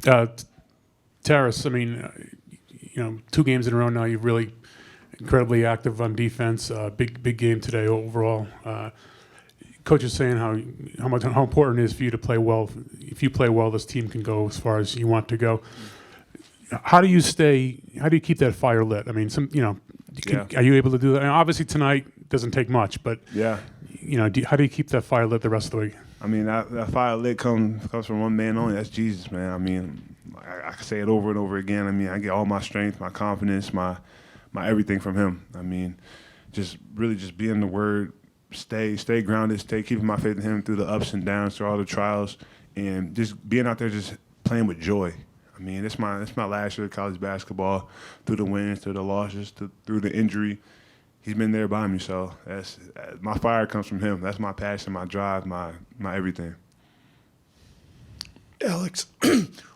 Uh, Tarris, I mean, 2 games in a row now. You're really incredibly active on defense. Big game today overall. Coach is saying how important it is for you to play well. If you play well, this team can go as far as you want to go. How do you keep that fire lit? I mean, are you able to do that? And obviously tonight doesn't take much, but yeah, how do you keep that fire lit the rest of the week? I mean, that fire lit comes from one man only. That's Jesus, man. I mean, I can say it over and over again. I mean, I get all my strength, my confidence, my everything from him. I mean, just being the word, stay grounded, keeping my faith in him through the ups and downs, through all the trials, and just being out there just playing with joy. I mean, it's my last year of college basketball, through the wins, through the losses, through the injury. He's been there by me, so that's my fire comes from him. That's my passion, my drive, my everything. Alex,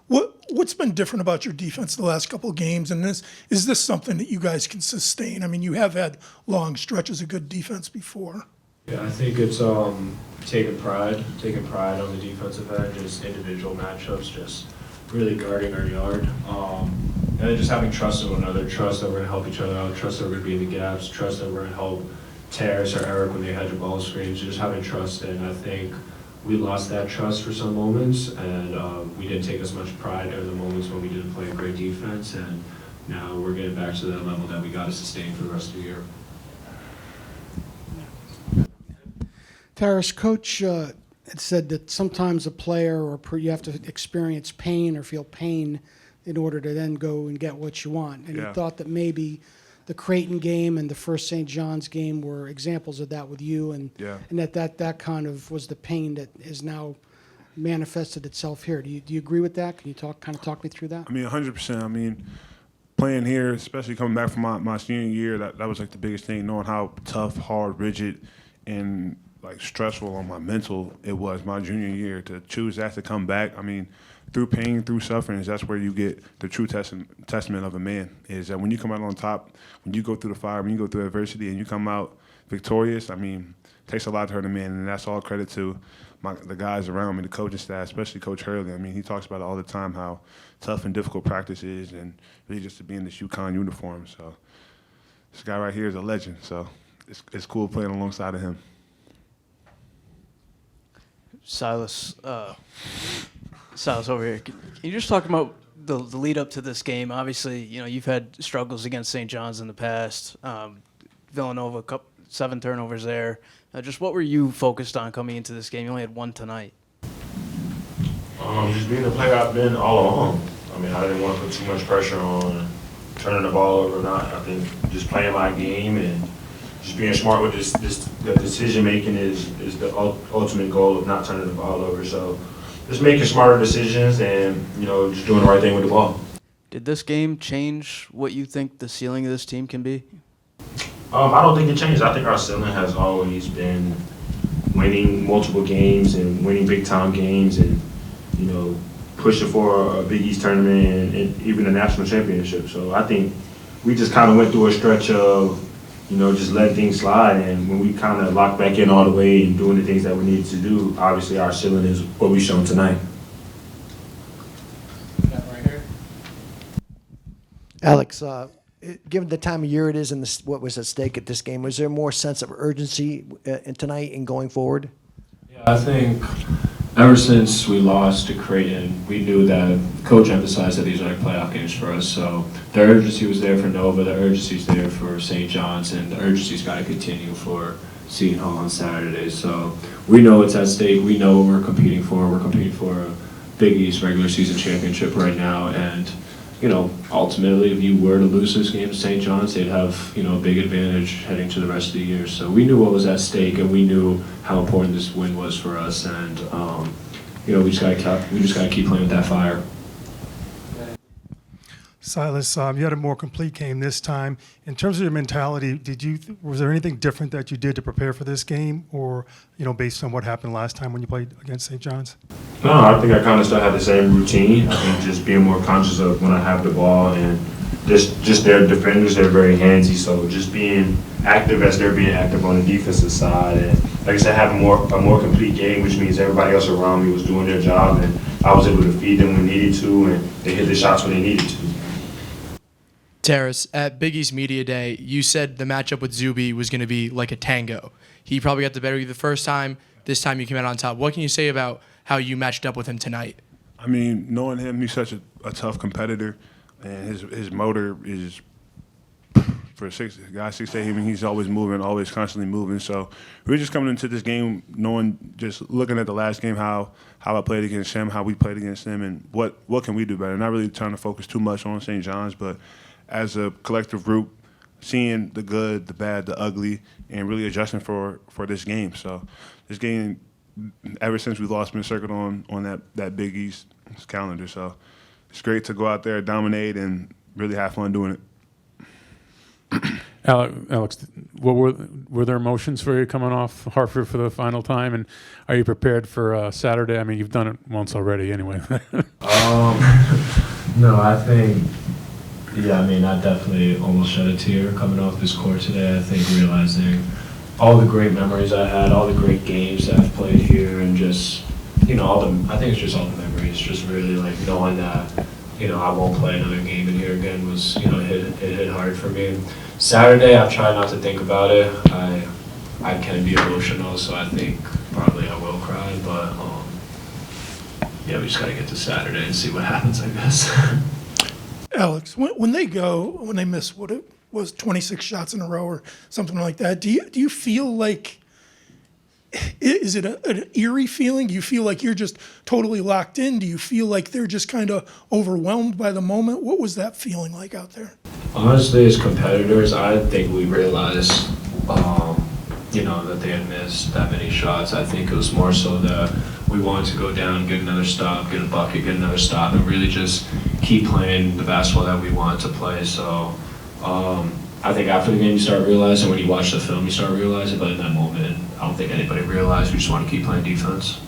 what's been different about your defense the last couple of games? And is this something that you guys can sustain? I mean, you have had long stretches of good defense before. Yeah, I think it's taking pride on the defensive end, just individual matchups, just really guarding our yard, and then just having trust in one another, trust that we're going to help each other out, trust that we're going to be in the gaps, trust that we're going to help Tarris or Eric when they had your ball screens, just having trust. And I think we lost that trust for some moments, and we didn't take as much pride in the moments when we didn't play a great defense, and now we're getting back to that level that we got to sustain for the rest of the year. Tarris, Coach had said that sometimes a player you have to experience pain or feel pain in order to then go and get what you want. And he thought that maybe the Creighton game and the first St. John's game were examples of that with you, and that kind of was the pain that is now manifested itself here. Do you agree with that? Can you talk me through that? I mean, 100%. I mean, playing here, especially coming back from my senior year, that was like the biggest thing, knowing how tough, hard, rigid, and like stressful on my mental it was my junior year. To choose that, to come back, I mean, through pain, through suffering, that's where you get the true testament of a man, is that when you come out on top, when you go through the fire, when you go through adversity and you come out victorious, I mean, it takes a lot to hurt a man, and that's all credit to the guys around me, the coaching staff, especially Coach Hurley. I mean, he talks about it all the time, how tough and difficult practice is, and really just to be in this UConn uniform. So this guy right here is a legend, so it's cool playing alongside of him. Silas over here. Can you just talk about the lead up to this game? Obviously, you've had struggles against St. John's in the past. Villanova, 7 turnovers there. Just what were you focused on coming into this game? You only had 1 tonight. Just being the player I've been all along. I mean, I didn't want to put too much pressure on turning the ball over or not. I think just playing my game and just being smart with the decision making is the ultimate goal of not turning the ball over. So just making smarter decisions and just doing the right thing with the ball. Did this game change what you think the ceiling of this team can be? I don't think it changed. I think our ceiling has always been winning multiple games and winning big time games and pushing for a Big East tournament and even a national championship. So I think we just kind of went through a stretch of just letting things slide, and when we kind of locked back in all the way and doing the things that we needed to do, obviously our ceiling is what we've shown tonight. Right here. Alex, given the time of year it is and what was at stake at this game, was there more sense of urgency tonight and going forward? Yeah, I think ever since we lost to Creighton, we knew that Coach emphasized that these are like playoff games for us. So the urgency was there for Nova, the urgency's there for St. John's, and the urgency's got to continue for Seton Hall on Saturday. So we know it's at stake. We know what we're competing for. We're competing for a Big East regular season championship right now. And, ultimately, if you were to lose this game to St. John's, they'd have, a big advantage heading to the rest of the year. So we knew what was at stake, and we knew how important this win was for us. And, we just gotta keep playing with that fire. Silas, you had a more complete game this time. In terms of your mentality, was there anything different that you did to prepare for this game, or based on what happened last time when you played against St. John's? No, I think I kind of still had the same routine. I think just being more conscious of when I have the ball, and just their defenders, they're very handsy. So just being active as they're being active on the defensive side, and like I said, have a more complete game, which means everybody else around me was doing their job, and I was able to feed them when needed to, and they hit the shots when they needed to. Tarris, at Big East Media Day, you said the matchup with Zuby was going to be like a tango. He probably got the better of you the first time. This time you came out on top. What can you say about how you matched up with him tonight? I mean, knowing him, he's such a tough competitor, and his motor is for a guy 6'8". I mean, he's always moving, always constantly moving. So we're just coming into this game knowing, just looking at the last game, how I played against him, how we played against him, and what can we do better. Not really trying to focus too much on St. John's, but as a collective group, seeing the good, the bad, the ugly, and really adjusting for this game. So this game, ever since we lost, been circled on that Big East calendar. So it's great to go out there, dominate, and really have fun doing it. Alex, what were there emotions for you coming off Hartford for the final time, and are you prepared for Saturday? I mean, you've done it once already, anyway. No, I think, yeah, I mean, I definitely almost shed a tear coming off this court today. I think realizing all the great memories I had, all the great games that I've played here, and just, you know, I think it's just all the memories, just really like knowing that, you know, I won't play another game in here again was, you know, it hit hard for me. Saturday, I've tried not to think about it. I can be emotional, so I think probably I will cry, but yeah, we just got to get to Saturday and see what happens, I guess. Alex, when they miss what it was 26 shots in a row or something like that, do you feel like, is it an eerie feeling? Do you feel like you're just totally locked in? Do you feel like they're just kind of overwhelmed by the moment? What was that feeling like out there? Honestly, as competitors, I think we realized, you know, that they had missed that many shots. I think it was more so that we wanted to go down, get another stop, get a bucket, get another stop, and really just keep playing the basketball that we wanted to play. So I think after the game you start realizing, when you watch the film you start realizing, but in that moment I don't think anybody realized. We just want to keep playing defense.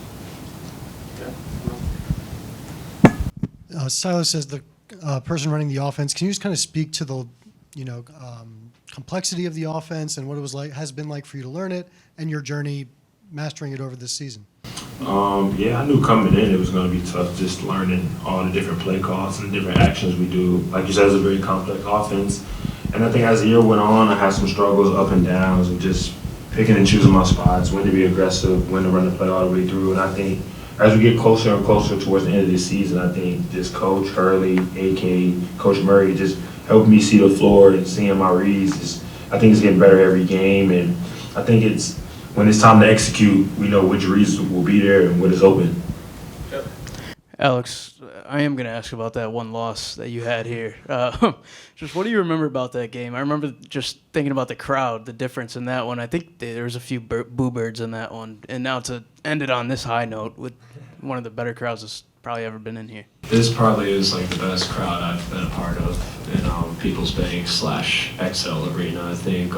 Silas, as the person running the offense, can you just kind of speak to the, complexity of the offense and what it was like, has been like for you to learn it, and your journey mastering it over this season? Yeah, I knew coming in it was going to be tough, just learning all the different play calls and the different actions we do. Like you said, it's a very complex offense. And I think as the year went on, I had some struggles, up and downs, and just picking and choosing my spots, when to be aggressive, when to run the play all the way through. And I think as we get closer and closer towards the end of the season, I think just Coach Hurley, AK, Coach Murray, just helping me see the floor and seeing my reads. I think it's getting better every game. And I think it's, when it's time to execute, we know which reads will be there and what is open. Alex, I am going to ask about that one loss that you had here. Just what do you remember about that game? I remember just thinking about the crowd, the difference in that one. I think there was a few boo birds in that one. And now to end it on this high note with one of the better crowds that's probably ever been in here. This probably is like the best crowd I've been a part of in People's Bank / XL Arena. I think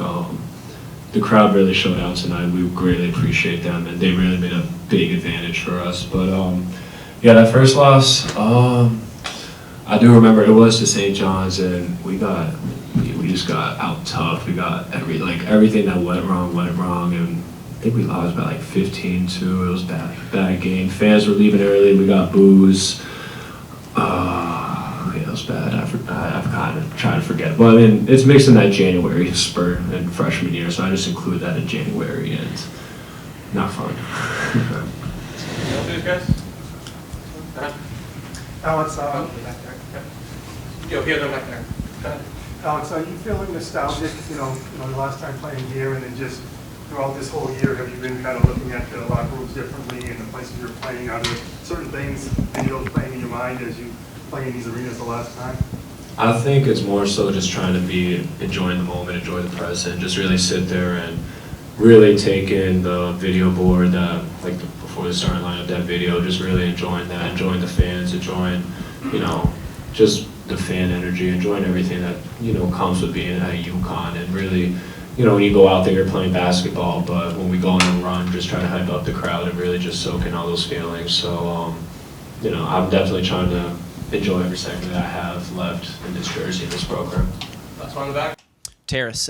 the crowd really showed out tonight. We greatly appreciate them, and they really made a big advantage for us. But yeah, that first loss, I do remember it was to St. John's, and we just got out tough. We got everything that went wrong, and I think we lost by like 15-2. It was bad game. Fans were leaving early. We got boos. Yeah, it was bad. I've kind of tried to forget. But I mean, it's mixed in that January spurt and freshman year, so I just include that in January, and not fun. Alex, Alex, are you feeling nostalgic, the last time playing here, and then just throughout this whole year, have you been kind of looking at the locker rooms differently and the places you're playing? Are there certain things that you're playing in your mind as you play in these arenas the last time? I think it's more so just trying to be enjoying the moment, enjoy the present, just really sit there and really take in the video board that, before the starting lineup, that video, just really enjoying that, enjoying the fans, enjoying, just the fan energy, enjoying everything that, comes with being at UConn, and really, when you go out there, you're playing basketball, but when we go on a run, just try to hype up the crowd and really just soak in all those feelings. So, I'm definitely trying to enjoy every second that I have left in this jersey, in this program. That's on the back. Tarris,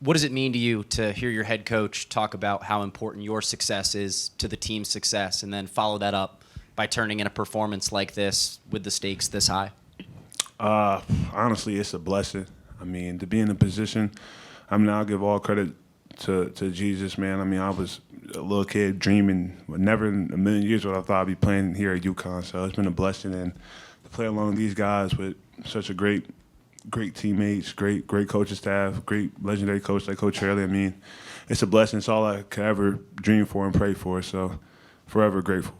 what does it mean to you to hear your head coach talk about how important your success is to the team's success, and then follow that up by turning in a performance like this with the stakes this high? Honestly, it's a blessing. I mean, to be in a position, I mean, I'll give all credit to Jesus, man. I mean, I was a little kid dreaming, but never in a million years would I thought I'd be playing here at UConn. So it's been a blessing, and to play along these guys with such a great teammates, great coaching staff, great legendary coach like Coach Hurley. I mean, it's a blessing. It's all I could ever dream for and pray for. So forever grateful.